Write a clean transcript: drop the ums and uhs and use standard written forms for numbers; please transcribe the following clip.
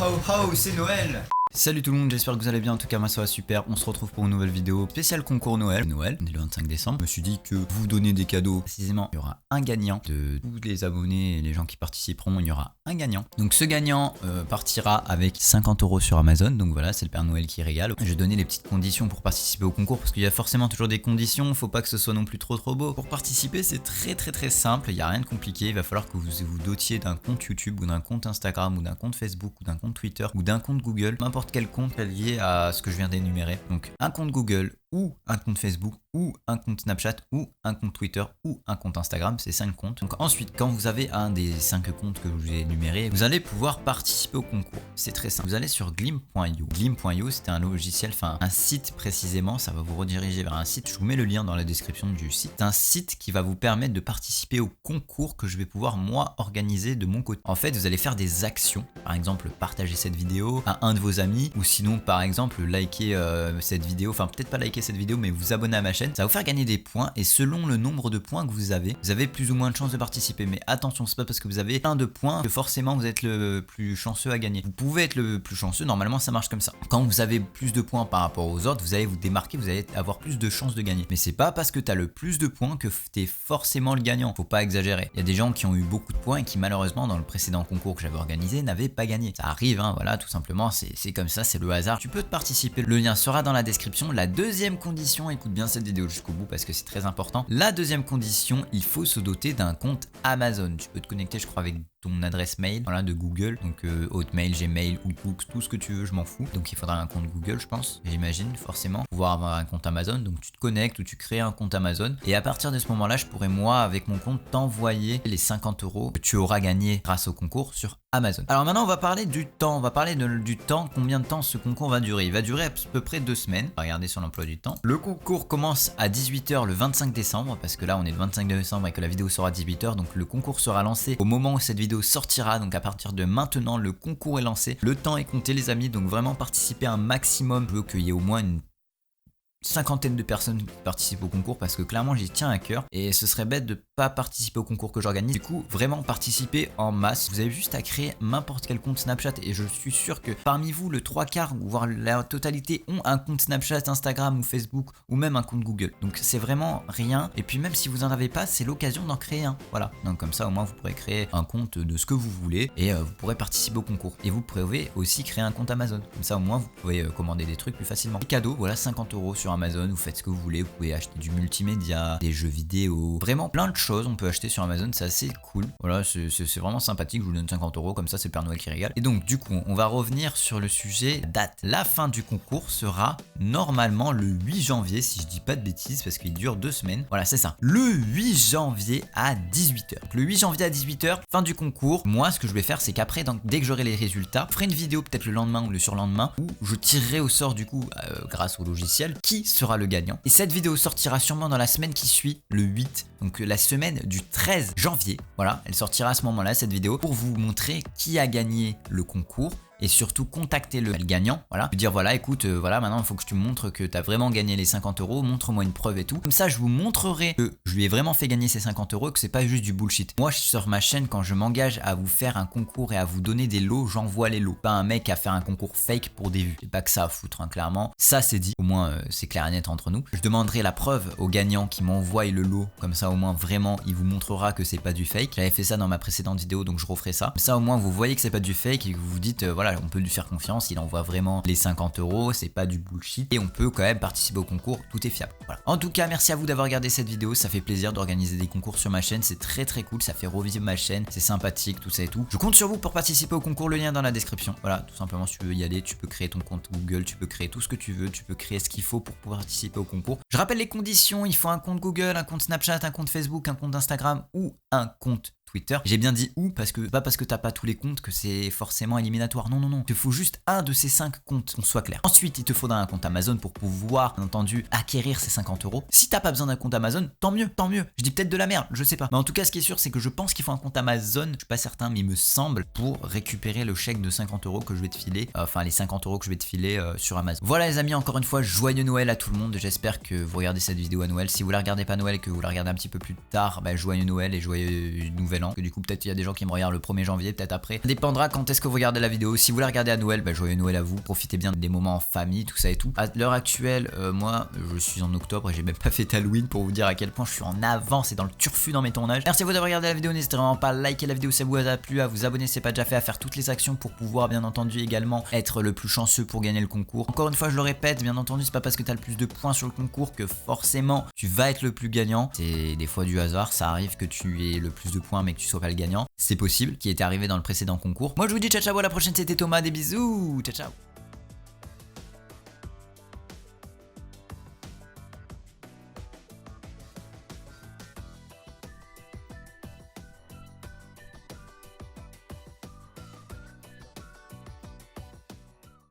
Ho ho, c'est Noël. Salut tout le monde, j'espère que vous allez bien, en tout cas moi ça va super. On se retrouve pour une nouvelle vidéo spéciale concours Noël. On est le 25 décembre. Je me suis dit que vous donner des cadeaux, précisément, il y aura un gagnant de tous les abonnés et les gens qui participeront, il y aura un gagnant. Donc ce gagnant partira avec 50 € sur Amazon. Donc voilà, c'est le Père Noël qui régale. Je vais donner les petites conditions pour participer au concours parce qu'il y a forcément toujours des conditions, faut pas que ce soit non plus trop beau. Pour participer, c'est très simple, il n'y a rien de compliqué. Il va falloir que vous dotiez d'un compte YouTube ou d'un compte Instagram ou d'un compte Facebook ou d'un compte Twitter ou d'un compte Google, n'importe quel compte lié à ce que je viens d'énumérer. Donc un compte Google ou un compte Facebook ou un compte Snapchat ou un compte Twitter ou un compte Instagram, c'est 5 comptes. Donc ensuite, quand vous avez un des 5 comptes que je vous ai énumérés, vous allez pouvoir participer au concours. C'est très simple. Vous allez sur Glim.io. Glim.io, c'était un logiciel, enfin un site précisément, ça va vous rediriger vers un site. Je vous mets le lien dans la description du site. C'est un site qui va vous permettre de participer au concours que je vais pouvoir moi organiser de mon côté. En fait, vous allez faire des actions. Par exemple, partager cette vidéo à un de vos amis ou sinon par exemple liker cette vidéo, enfin peut-être pas liker cette vidéo mais vous abonner à ma chaîne, ça va vous faire gagner des points et selon le nombre de points que vous avez plus ou moins de chances de participer. Mais attention, c'est pas parce que vous avez plein de points que forcément vous êtes le plus chanceux à gagner. Vous pouvez être le plus chanceux, normalement ça marche comme ça. Quand vous avez plus de points par rapport aux autres, vous allez vous démarquer, vous allez avoir plus de chances de gagner. Mais c'est pas parce que tu as le plus de points que t'es forcément le gagnant, faut pas exagérer. Il y a des gens qui ont eu beaucoup de points et qui malheureusement dans le précédent concours que j'avais organisé n'avaient pas gagné. Ça arrive, hein, voilà, tout simplement, c'est comme ça, c'est le hasard. Tu peux te participer, le lien sera dans la description. La deuxième condition, écoute bien cette vidéo jusqu'au bout parce que c'est très important. La deuxième condition, il faut se doter d'un compte Amazon. Tu peux te connecter, je crois, avec ton adresse mail, voilà, de Google, donc Hotmail, Gmail, Outlook, tout ce que tu veux, je m'en fous. Donc il faudra un compte Google, je pense, j'imagine, forcément, pouvoir avoir un compte Amazon. Donc tu te connectes ou tu crées un compte Amazon et à partir de ce moment-là, je pourrai moi, avec mon compte, t'envoyer les 50 € que tu auras gagné grâce au concours sur Amazon. Alors maintenant, on va parler du temps. On va parler du temps, combien de temps ce concours va durer. Il va durer à peu près 2 semaines. On va regarder sur l'emploi du temps. Le concours commence à 18 h le 25 décembre, parce que là, on est le 25 décembre et que la vidéo sera à 18 h. Donc le concours sera lancé au moment où cette vidéo sortira. Donc à partir de maintenant, le concours est lancé. Le temps est compté, les amis. Donc vraiment participer un maximum. Je veux qu'il y ait au moins une cinquantaine de personnes qui participent au concours parce que clairement j'y tiens à cœur et ce serait bête de pas participer au concours que j'organise. Du coup, vraiment participer en masse. Vous avez juste à créer n'importe quel compte Snapchat et je suis sûr que parmi vous, le 3/4 voire la totalité ont un compte Snapchat, Instagram ou Facebook ou même un compte Google. Donc c'est vraiment rien. Et puis même si vous en avez pas, c'est l'occasion d'en créer un. Voilà. Donc comme ça au moins vous pourrez créer un compte de ce que vous voulez et vous pourrez participer au concours. Et vous pouvez aussi créer un compte Amazon. Comme ça au moins vous pouvez commander des trucs plus facilement. Les cadeaux, voilà, 50 € sur Amazon, vous faites ce que vous voulez, vous pouvez acheter du multimédia, des jeux vidéo, vraiment plein de choses on peut acheter sur Amazon, c'est assez cool. Voilà, c'est vraiment sympathique, je vous donne 50 € comme ça, c'est le Père Noël qui régale. Et donc du coup, on va revenir sur le sujet date. La fin du concours sera normalement le 8 janvier, si je dis pas de bêtises, parce qu'il dure 2 semaines. Voilà, c'est ça. Le 8 janvier à 18 h. Le 8 janvier à 18 h, fin du concours. Moi, ce que je vais faire, c'est qu'après, dès que j'aurai les résultats, je ferai une vidéo peut-être le lendemain ou le surlendemain où je tirerai au sort du coup, grâce au logiciel, qui sera le gagnant. Et cette vidéo sortira sûrement dans la semaine qui suit, le 8, donc la semaine du 13 janvier. Voilà, elle sortira à ce moment-là, cette vidéo, pour vous montrer qui a gagné le concours. Et surtout contacter le gagnant, voilà, lui dire voilà écoute, voilà maintenant il faut que tu me montres que tu as vraiment gagné les 50 €, montre-moi une preuve et tout. Comme ça je vous montrerai que je lui ai vraiment fait gagner ces 50 € et que c'est pas juste du bullshit. Moi sur ma chaîne, quand je m'engage à vous faire un concours et à vous donner des lots, j'envoie les lots. Pas un mec à faire un concours fake pour des vues. C'est pas que ça à foutre, hein, clairement. Ça c'est dit, au moins c'est clair et net entre nous. Je demanderai la preuve au gagnant qui m'envoie le lot, comme ça au moins vraiment il vous montrera que c'est pas du fake. J'avais fait ça dans ma précédente vidéo donc je referai ça. Comme ça au moins vous voyez que c'est pas du fake et que vous vous dites voilà, on peut lui faire confiance, il envoie vraiment les 50 €, c'est pas du bullshit et on peut quand même participer au concours, tout est fiable. Voilà. En tout cas, merci à vous d'avoir regardé cette vidéo, ça fait plaisir d'organiser des concours sur ma chaîne, c'est très cool, ça fait revivre ma chaîne, c'est sympathique, tout ça et tout. Je compte sur vous pour participer au concours, le lien dans la description. Voilà, tout simplement si tu veux y aller, tu peux créer ton compte Google, tu peux créer tout ce que tu veux, tu peux créer ce qu'il faut pour pouvoir participer au concours. Je rappelle les conditions, il faut un compte Google, un compte Snapchat, un compte Facebook, un compte Instagram ou un compte Twitter. J'ai bien dit ou parce que pas parce que t'as pas tous les comptes que c'est forcément éliminatoire. Non. Il te faut juste un de ces 5 comptes, qu'on soit clair. Ensuite, il te faudra un compte Amazon pour pouvoir, bien entendu, acquérir ces 50 €. Si t'as pas besoin d'un compte Amazon, tant mieux. Je dis peut-être de la merde, je sais pas. Mais en tout cas, ce qui est sûr, c'est que je pense qu'il faut un compte Amazon. Je suis pas certain, mais il me semble pour récupérer le chèque de 50 € que je vais te filer. Enfin, les 50 € que je vais te filer sur Amazon. Voilà les amis, encore une fois, joyeux Noël à tout le monde. J'espère que vous regardez cette vidéo à Noël. Si vous la regardez pas à Noël et que vous la regardez un petit peu plus tard, bah, joyeux Noël et joyeux Nouvel An. Que du coup, peut-être il y a des gens qui me regardent le 1er janvier, peut-être après. Ça dépendra quand est-ce que vous regardez la vidéo. Si vous la regardez à Noël, bah, joyeux Noël à vous. Profitez bien des moments en famille, tout ça et tout. À l'heure actuelle, moi, je suis en octobre et j'ai même pas fait Halloween pour vous dire à quel point je suis en avance et dans le turfu dans mes tournages. Merci à vous d'avoir regardé la vidéo. N'hésitez vraiment pas à liker la vidéo si ça vous a plu, à vous abonner si c'est pas déjà fait, à faire toutes les actions pour pouvoir bien entendu également être le plus chanceux pour gagner le concours. Encore une fois, je le répète, bien entendu, c'est pas parce que tu as le plus de points sur le concours que forcément tu vas être le plus gagnant. C'est des fois du hasard, ça arrive que tu aies le plus de points mais que tu sois pas le gagnant. C'est possible, qui était arrivé dans le précédent concours. Moi je vous dis ciao ciao, à la prochaine, c'était Thomas, des bisous, ciao ciao.